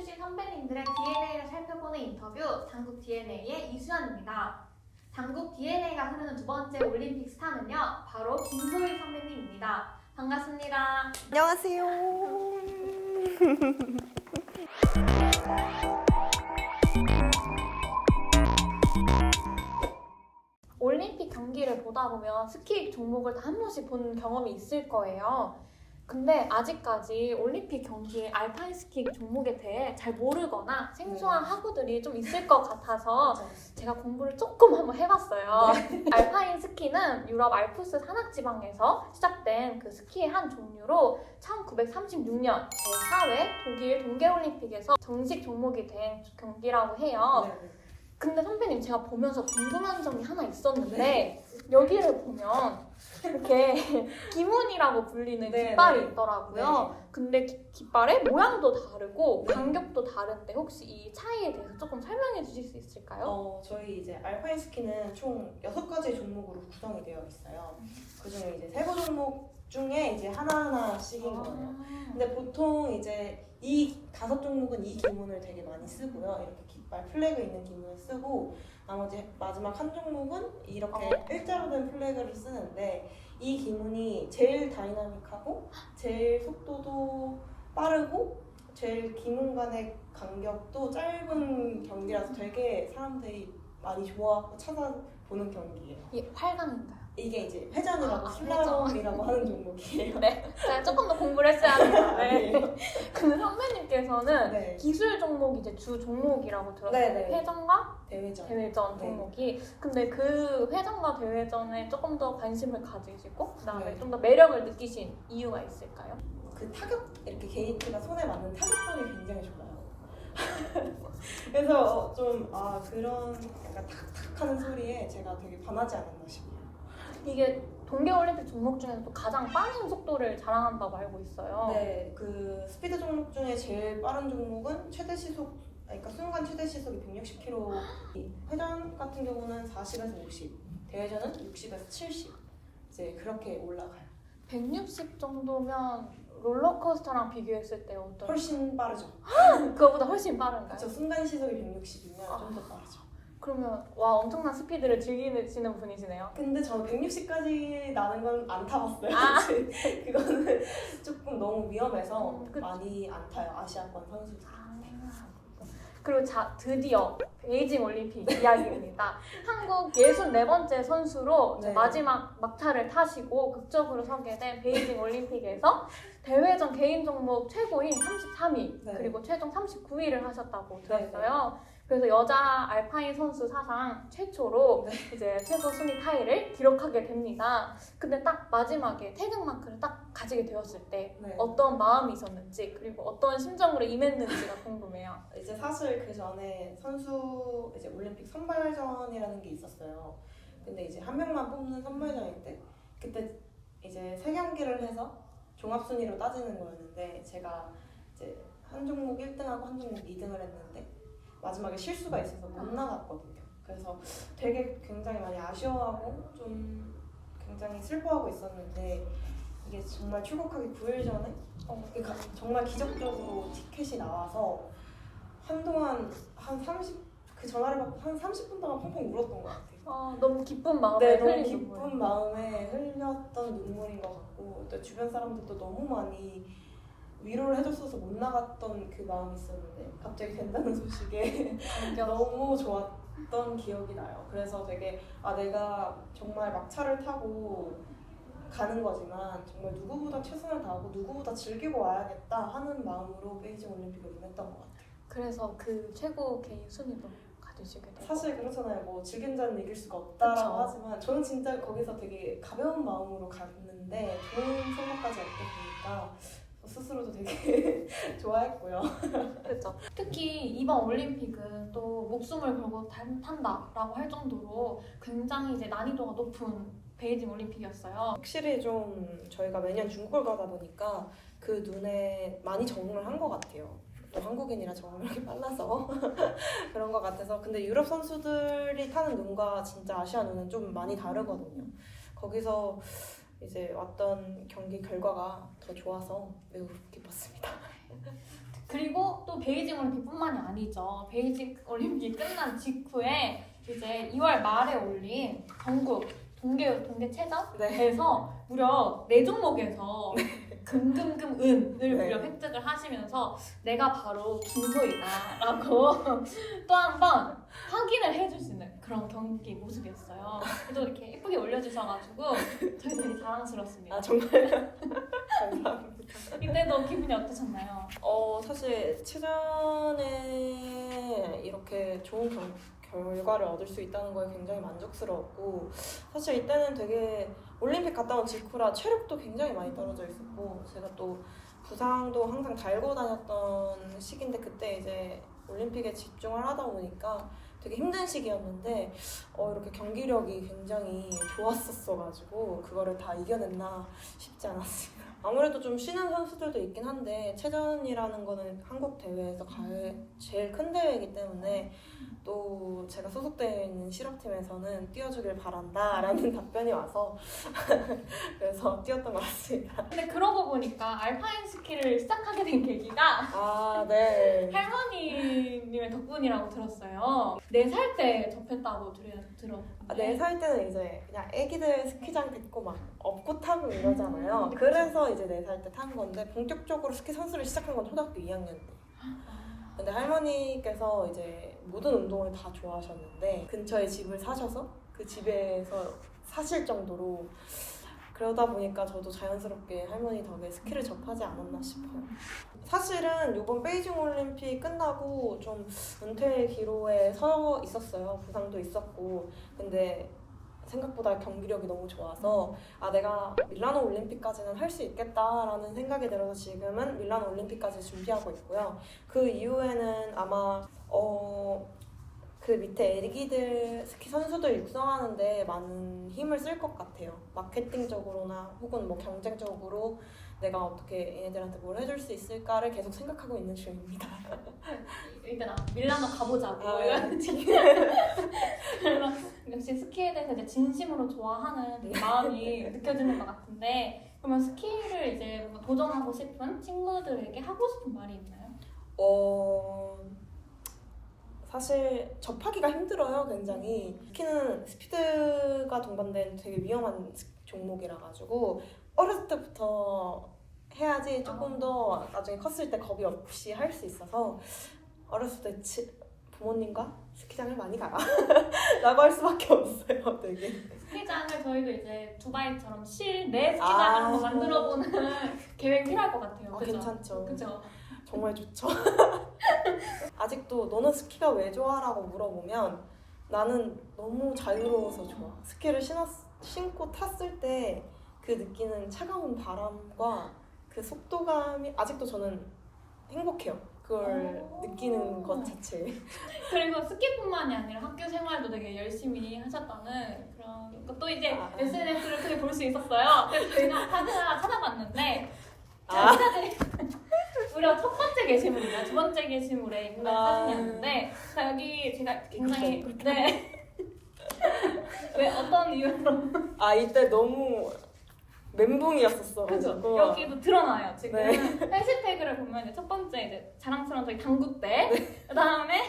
출신 선배님들의 DNA를 살펴보는 인터뷰 당국 DNA의 이수연입니다. 당국 DNA가 흐르는 두 번째 올림픽 스타는요, 바로 김소희 선배님입니다. 반갑습니다. 안녕하세요. 올림픽 경기를 보다 보면 스키 종목을 다 한 번씩 본 경험이 있을 거예요. 근데 아직까지 올림픽 경기의 알파인 스키 종목에 대해 잘 모르거나 생소한 하구들이 좀 있을 것 같아서 제가 공부를 조금 한번 해봤어요. 알파인 스키는 유럽 알프스 산악지방에서 시작된 그 스키의 한 종류로 1936년 제4회 독일 동계올림픽에서 정식 종목이 된 경기라고 해요. 근데 선배님, 제가 보면서 궁금한 점이 하나 있었는데 여기를 보면 이렇게 기문이라고 불리는 깃발이 있더라고요. 근데 깃발의 모양도 다르고 간격도 다른데 혹시 이 차이에 대해서 조금 설명해 주실 수 있을까요? 저희 이제 알파인 스키는 총 6가지 종목으로 구성이 되어 있어요. 그중에 이제 3개 종목 중에 이제 하나하나씩인 거예요. 근데 보통 이제 이 5 종목은 이 기문을 되게 많이 쓰고요. 이렇게 깃발 플래그 있는 기문을 쓰고, 나머지 마지막 한 종목은 이렇게 일자로 된 플래그를 쓰는데, 이 기문이 제일 다이나믹하고 제일 속도도 빠르고 제일 기문 간의 간격도 짧은 경기라서 되게 사람들이 많이 좋아하고 찾아보는 경기예요. 이게 8강인가요? 이게 이제 회전이라고 슬라롬이라고 하는 종목이에요. 네, 제가 조금 더 공부를 했어야 합니다. 아니에요. 근데 선배님께서는 기술 종목이 이제 주 종목이라고 들었어요. 회전과 대회전 종목이. 근데 그 회전과 대회전에 조금 더 관심을 가지시고 그다음에 네. 좀 더 매력을 느끼신 이유가 있을까요? 그 타격, 이렇게 게이트가 손에 맞는 타격감이 굉장히 좋아요. 그래서 좀 그런 약간 탁탁 하는 소리에 제가 되게 반하지 않았나 싶어요. 이게 동계올림픽 종목 중에서도 가장 빠른 속도를 자랑한다고 알고 있어요. 네, 그 스피드 종목 중에 제일 빠른 종목은 최대 시속, 그러니까 순간 최대 시속이 160km. 회전 같은 경우는 40에서 50, 대회전은 60에서 70. 이제 그렇게 올라가요. 160 정도면 롤러코스터랑 비교했을 때 어떤? 훨씬 빠르죠. 그거보다 훨씬 빠른가요? 저 순간 시속이 160이면 좀 더 빠르죠. 그러면 와, 엄청난 스피드를 즐기시는 분이시네요. 근데 저는 160까지 나는 건 안 타봤어요. 그거는 조금 너무 위험해서 많이 안 타요, 아시아권 선수들. 그리고 드디어 베이징 올림픽 이야기입니다. 한국 64번째 선수로 마지막 막차를 타시고 극적으로 서게 된 베이징 올림픽에서 대회전 개인 종목 최고인 33위 그리고 최종 39위를 하셨다고 들었어요. 그래서 여자 알파인 선수 사상 최초로 이제 최고 순위 타이를 기록하게 됩니다. 근데 딱 마지막에 태극 마크를 딱 가지게 되었을 때 어떤 마음이 있었는지, 그리고 어떤 심정으로 임했는지가 궁금해요. 이제 사실 그 전에 선수 이제 올림픽 선발전이라는 게 있었어요. 근데 이제 한 명만 뽑는 선발전일 때, 그때 이제 3경기를 해서 종합 순위로 따지는 거였는데, 제가 이제 한 종목 1등하고 한 종목 2등을 했는데 마지막에 실수가 있어서 못 나갔거든요. 그래서 되게 굉장히 많이 아쉬워하고 좀 굉장히 슬퍼하고 있었는데, 이게 정말 출국하기 9일 전에 정말 기적적으로 티켓이 나와서 한동안 그 전화를 받고 한 30분 동안 펑펑 울었던 것 같아요. 너무 기쁜 마음에 너무 기쁜 마음에 흘렸던 눈물인 것 같고, 또 주변 사람들도 너무 많이 위로를 해줬어서 못 나갔던 그 마음이 있었는데 갑자기 된다는 소식에 너무 좋았던 기억이 나요. 그래서 되게 내가 정말 막차를 타고 가는 거지만 정말 누구보다 최선을 다하고 누구보다 즐기고 와야겠다 하는 마음으로 베이징 올림픽을 보냈던 것 같아요. 그래서 그 최고 개인 순위도 가지시게 되고. 사실 그렇잖아요. 뭐 즐긴 자는 이길 수가 없다라고 하지만 저는 진짜 거기서 되게 가벼운 마음으로 갔는데 좋은 성과까지 얻게 되니까 스스로도 되게 좋아했고요. 그렇죠. 특히 이번 올림픽은 또 목숨을 걸고 탄다라고 할 정도로 굉장히 이제 난이도가 높은 베이징 올림픽이었어요. 확실히 좀 저희가 매년 중국을 가다 보니까 그 눈에 많이 적응을 한 것 같아요. 또 한국인이라 적응력이 빨라서 그런 것 같아서. 근데 유럽 선수들이 타는 눈과 진짜 아시아 눈은 좀 많이 다르거든요. 거기서 이제 왔던 경기 결과가 더 좋아서 매우 기뻤습니다. 그리고 또 베이징 올림픽뿐만이 아니죠. 베이징 올림픽이 끝난 직후에 이제 2월 말에 올린 전국 동계체전에서 네. 무려 4종목에서 금은을 네. 무려 획득을 하시면서 내가 바로 김소희다라고 또 한 번 확인을 해주시는 그런 경기 모습이었어요. 또 이렇게 예쁘게 올려주셔가지고 저희 되게 자랑스럽습니다. 아 정말요? 감사합니다. 이때도 기분이 어떠셨나요? 사실 체전에 이렇게 좋은 결과를 얻을 수 있다는 거에 굉장히 만족스러웠고, 사실 이때는 되게 올림픽 갔다 온 직후라 체력도 굉장히 많이 떨어져 있었고, 제가 또 부상도 항상 달고 다녔던 시기인데 그때 이제 올림픽에 집중을 하다 보니까 되게 힘든 시기였는데 이렇게 경기력이 굉장히 좋았었어가지고 그거를 다 이겨냈나 싶지 않았습니다. 아무래도 좀 쉬는 선수들도 있긴 한데 체전이라는 거는 한국 대회에서 제일 큰 대회이기 때문에 또 제가 소속되어 있는 실업팀에서는 뛰어주길 바란다 라는 답변이 와서 그래서 뛰었던 것 같습니다. 근데 그러고 보니까 알파인 스키를 시작하게 된 계기가 아, 네. 할머니님의 덕분이라고 들었어요. 4살 때 접했다고 들었는데 4살 때는 이제 그냥 애기들 스키장 데리고 막 업고 타고 이러잖아요. 그래서 이제 4살 때 탄 건데 본격적으로 스키 선수를 시작한 건 초등학교 2학년 때. 근데 할머니께서 이제 모든 운동을 다 좋아하셨는데 근처에 집을 사셔서 그 집에서 사실 정도로, 그러다 보니까 저도 자연스럽게 할머니 덕에 스키를 접하지 않았나 싶어요. 사실은 이번 베이징 올림픽 끝나고 좀 은퇴 기로에 서 있었어요. 부상도 있었고. 근데 생각보다 경기력이 너무 좋아서 내가 밀라노 올림픽까지는 할 수 있겠다라는 생각이 들어서 지금은 밀라노 올림픽까지 준비하고 있고요. 그 이후에는 아마 그 밑에 애기들 스키 선수들 육성하는데 많은 힘을 쓸 것 같아요. 마케팅적으로나 혹은 뭐 경쟁적으로 내가 어떻게 얘네들한테 뭘 해줄 수 있을까를 계속 생각하고 있는 중입니다. 일단 밀라노 가보자고 그래서 역시 스키에 대해서 이제 진심으로 좋아하는 되게 마음이 느껴지는 것 같은데, 그러면 스키를 이제 뭔가 도전하고 싶은 친구들에게 하고 싶은 말이 있나요? 사실 접하기가 힘들어요, 굉장히. 스키는 스피드가 동반된 되게 위험한 종목이라 가지고 어렸을 때부터 해야지 조금 더 나중에 컸을 때 겁이 없이 할 수 있어서 어렸을 때 부모님과 스키장을 많이 가라 라고 할 수밖에 없어요. 되게 스키장을 저희도 이제 두바이처럼 실내 스키장을 한번 만들어보는 계획 필요할 것 같아요. 그죠? 괜찮죠. 그죠? 정말 좋죠. 아직도 너는 스키가 왜 좋아? 라고 물어보면 나는 너무 자유로워서 좋아. 스키를 신고 탔을 때 그 느끼는 차가운 바람과 그 속도감이 아직도 저는 행복해요. 그걸 느끼는 것 자체. 그리고 스키뿐만이 아니라 학교 생활도 되게 열심히 하셨다는 그런 것도 이제 SNS를 통해 볼 수 있었어요. 그래서 저희가 사진을 하나 찾아봤는데 사진이 무려 첫 번째 게시물이나 두 번째 게시물에 있는 사진이었는데, 자, 여기 제가 굉장히 왜 어떤 이유로 이때 너무 멘붕이었었어가지고. 여기도 드러나요. 지금 네. 해시태그를 보면 이제 첫 번째 이제 자랑스러운 저희 당구대, 그다음에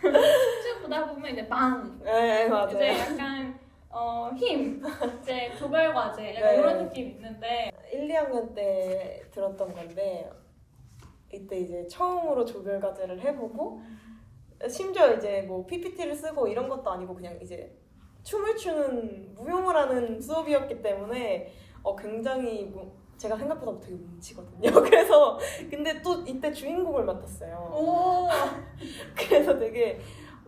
쭉 보다 보면 이제 빵, 네, 맞아요. 이제 약간 힘, 이제 조별 과제 약간 네. 이런 느낌이 있는데 1, 2학년 때 들었던 건데 이때 이제 처음으로 조별 과제를 해보고 심지어 이제 뭐 PPT를 쓰고 이런 것도 아니고 그냥 이제 춤을 추는 무용을 하는 수업이었기 때문에 굉장히 제가 생각보다 되게 뭉치거든요. 그래서 근데 또 이때 주인공을 맡았어요. 오, 그래서 되게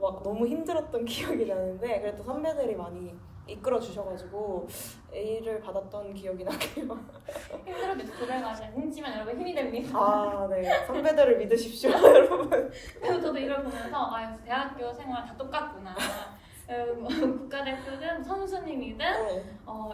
막 너무 힘들었던 기억이 나는데 그래도 선배들이 많이 이끌어 주셔가지고 A를 받았던 기억이 나네요. 힘들었겠죠. 조별 과제 뭉치면 여러분 힘이 됩니다. 네. 선배들을 믿으십시오, 여러분. 그래서 저도 이걸 보면서 역시 대학교 생활 다 똑같구나. 국가대표든 선수님이든 네.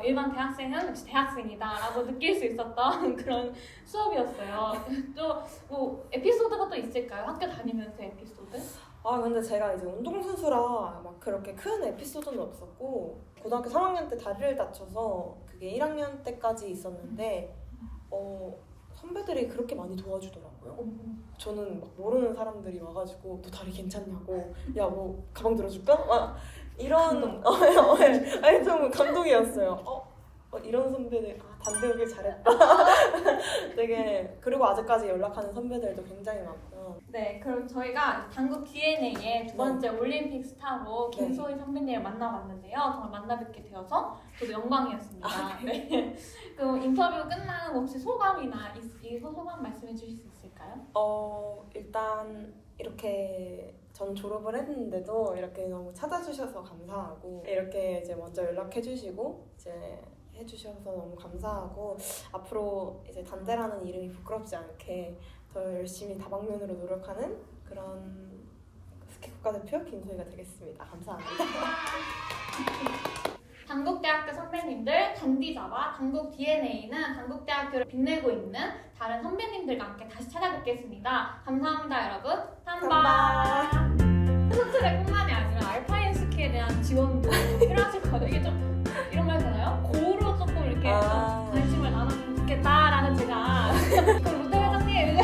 일반 대학생은 역시 대학생이다라고 느낄 수 있었던 그런 수업이었어요. 또 뭐 에피소드가 또 있을까요? 학교 다니면서 에피소드? 근데 제가 이제 운동선수라 막 그렇게 큰 에피소드는 없었고 고등학교 3학년 때 다리를 다쳐서 그게 1학년 때까지 있었는데 선배들이 그렇게 많이 도와주더라고요. 저는 막 모르는 사람들이 와가지고 너 다리 괜찮냐고, 야 뭐 가방 들어줄까? 막 이런 아니 좀 감동이었어요. 이런 선배들 단대 오길 잘했다. 되게 그리고 아직까지 연락하는 선배들도 굉장히 많고요. 네, 그럼 저희가 당국 DNA의 두 번째 올림픽 스타로 김소희 선배님을 만나봤는데요. 정말 만나뵙게 되어서 저도 영광이었습니다. 네. 그럼 인터뷰 끝나는 혹시 소감이나 이 소감 말씀해 주실 수 있을까요? 일단 이렇게 전 졸업을 했는데도 이렇게 너무 찾아주셔서 감사하고 이렇게 이제 먼저 연락해주시고 이제 해주셔서 너무 감사하고 앞으로 이제 단대라는 이름이 부끄럽지 않게 더 열심히 다방면으로 노력하는 그런 스키 국가대표 김소희가 되겠습니다. 감사합니다. 당국대학교 선배님들, 단디자와 당국 DNA는 당국대학교를 빛내고 있는 다른 선배님들과 함께 다시 찾아뵙겠습니다. 감사합니다, 여러분. 삼바. 선수들뿐만이 아니라 알파인 스키에 대한 지원도 필요하실 거예요. 이게 좀 이런 말 되나요? 고로 조금 이렇게 좀 관심을 나눠주면 좋겠다라는 제가 롯데 회장님